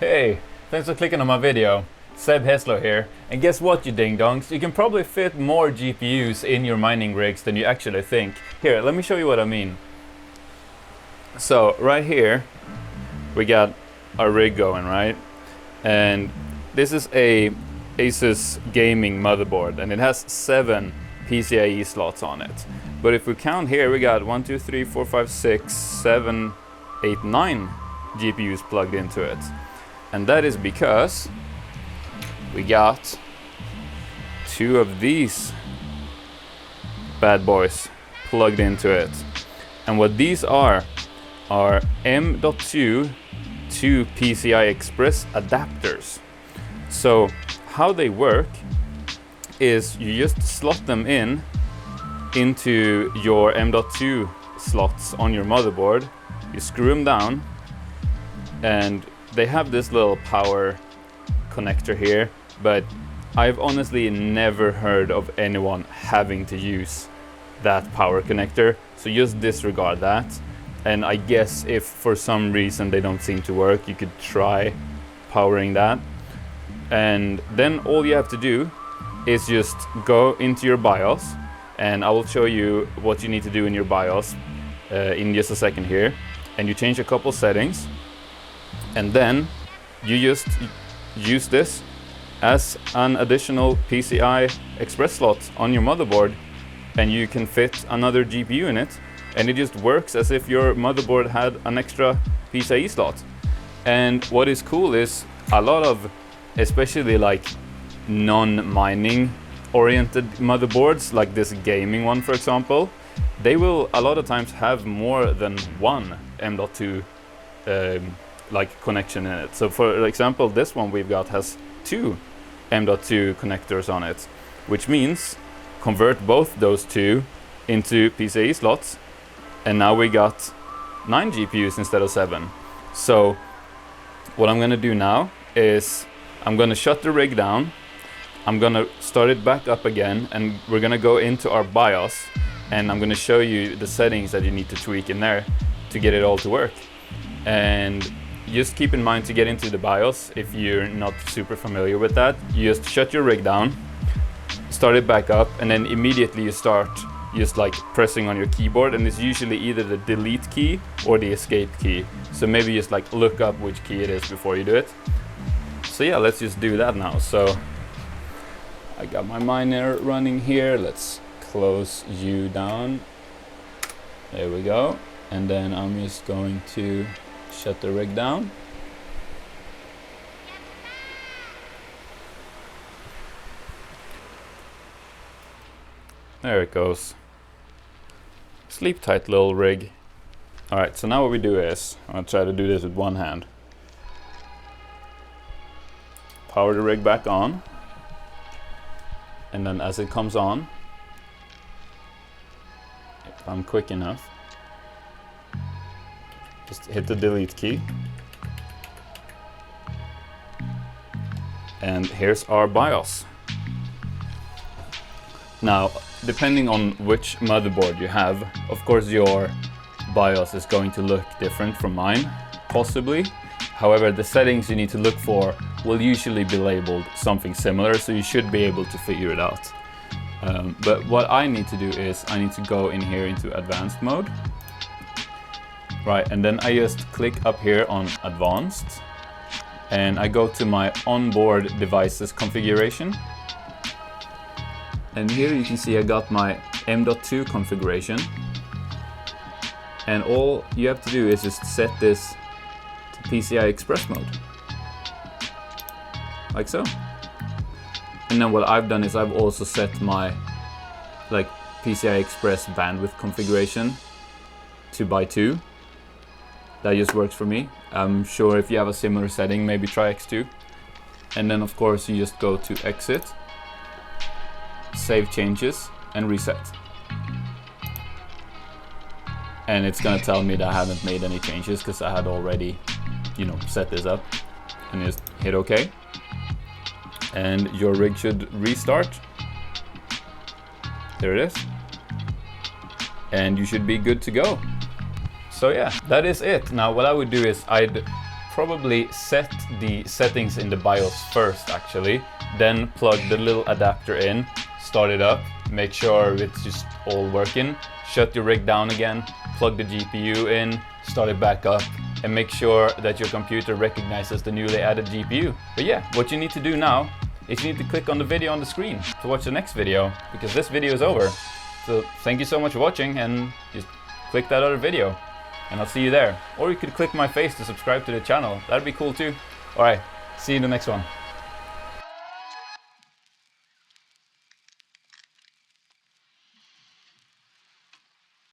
Hey, thanks for clicking on my video. 𝗧-𝗦𝗙𝗧𝗦 here, and guess what, you ding-dongs? You can probably fit more GPUs in your mining rigs than you actually think. Here, let me show you what I mean. So, right here, we got our rig going, right? And this is a Asus gaming motherboard, and it has 7 PCIe slots on it. But if we count here, we got 1, 2, 3, 4, 5, 6, 7, 8, 9 GPUs plugged into it. And that is because we got 2 of these bad boys plugged into it. And what these are M.2 to PCI Express adapters. So how they work is you just slot them into your M.2 slots on your motherboard, you screw them down, and they have this little power connector here, but I've honestly never heard of anyone having to use that power connector, so just disregard that. And I guess if for some reason they don't seem to work, you could try powering that. And then all you have to do is just go into your BIOS, and I will show you what you need to do in your BIOS in just a second here. And you change a couple settings, and then you just use this as an additional PCI Express slot on your motherboard, and you can fit another GPU in it, and it just works as if your motherboard had an extra PCIe slot. And what is cool is a lot of, especially like non-mining oriented motherboards, like this gaming one for example, they will a lot of times have more than one M.2 like connection in it. So for example, this one we've got has 2 M.2 connectors on it, which means convert both those 2 into PCIe slots, and now we got 9 GPUs instead of 7. So what I'm gonna do now is I'm gonna shut the rig down, I'm gonna start it back up again, and we're gonna go into our BIOS, and I'm gonna show you the settings that you need to tweak in there to get it all to work. And just keep in mind to get into the BIOS, if you're not super familiar with that, you just shut your rig down, start it back up, and then immediately you start just like pressing on your keyboard, and it's usually either the delete key or the escape key. So maybe just like look up which key it is before you do it. So yeah, let's just do that now. So I got my miner running here. Let's close you down. There we go. And then I'm just going to shut the rig down. There it goes. Sleep tight, little rig. Alright, so now what we do is, I'm gonna try to do this with one hand. Power the rig back on. And then as it comes on, if I'm quick enough, just hit the delete key. And here's our BIOS. Now, depending on which motherboard you have, of course your BIOS is going to look different from mine, possibly. However, the settings you need to look for will usually be labeled something similar, so you should be able to figure it out. But what I need to do is I need to go in here into advanced mode. Right, and then I just click up here on advanced, and I go to my onboard devices configuration. And here you can see I got my M.2 configuration, and all you have to do is just set this to PCI Express mode, like so. And then what I've done is I've also set my like PCI Express bandwidth configuration to by 2. That just works for me. I'm sure if you have a similar setting, maybe try X2. And then of course you just go to exit, save changes, and reset. And it's gonna tell me that I haven't made any changes because I had already, set this up. And just hit OK. And your rig should restart. There it is. And you should be good to go. So yeah, that is it. Now what I would do is I'd probably set the settings in the BIOS first actually, then plug the little adapter in, start it up, make sure it's just all working, shut your rig down again, plug the GPU in, start it back up, and make sure that your computer recognizes the newly added GPU. But yeah, what you need to do now is you need to click on the video on the screen to watch the next video, because this video is over. So thank you so much for watching, and just click that other video and I'll see you there. Or you could click my face to subscribe to the channel. That'd be cool too. Alright, see you in the next one.